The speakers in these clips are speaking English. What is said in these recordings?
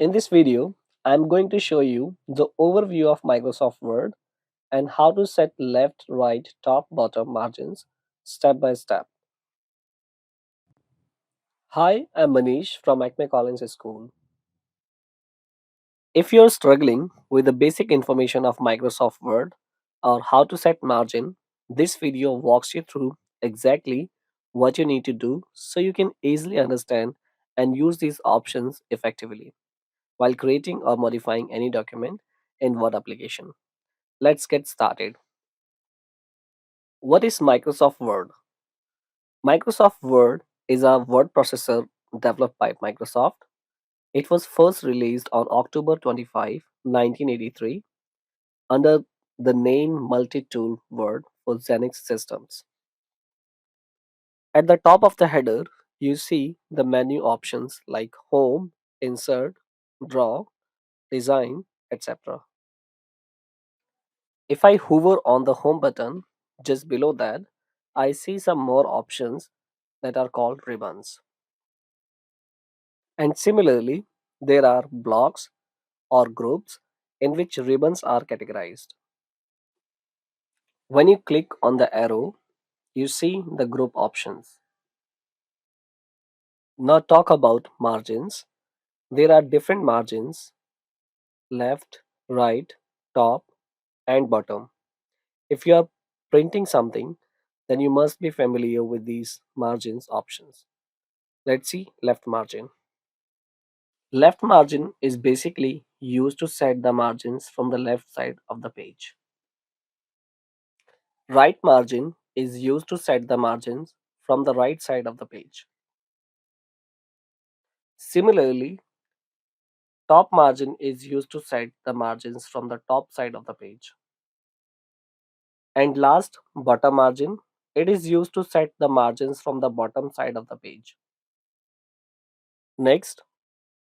In this video, I'm going to show you the overview of Microsoft Word and how to set left, right, top, bottom margins step by step. Hi, I'm Manish from Acme Collins School. If you're struggling with the basic information of Microsoft Word or how to set margin, this video walks you through exactly what you need to do so you can easily understand and use these options effectively while creating or modifying any document in Word application. Let's get started. What is Microsoft Word? Microsoft Word is a word processor developed by Microsoft. It was first released on October 25, 1983, under the name Multi-Tool Word for Xenix systems. At the top of the header, you see the menu options like Home, Insert, Draw, Design, etc. If I hover on the Home button, just below that, I see some more options that are called ribbons. And similarly, there are blocks or groups in which ribbons are categorized. When you click on the arrow, you see the group options. Now talk about margins. There are different margins: left, right, top, and bottom. If you are printing something, then you must be familiar with these margins options. Let's see left margin. Left margin is basically used to set the margins from the left side of the page. Right margin is used to set the margins from the right side of the page. Similarly, top margin is used to set the margins from the top side of the page. And last, bottom margin, it is used to set the margins from the bottom side of the page. Next,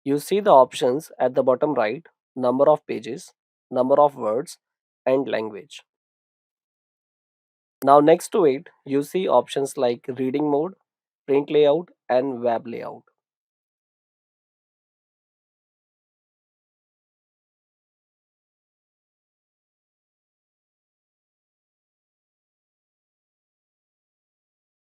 you see the options at the bottom right: number of pages, number of words, and language. Now next to it, you see options like reading mode, print layout, and web layout.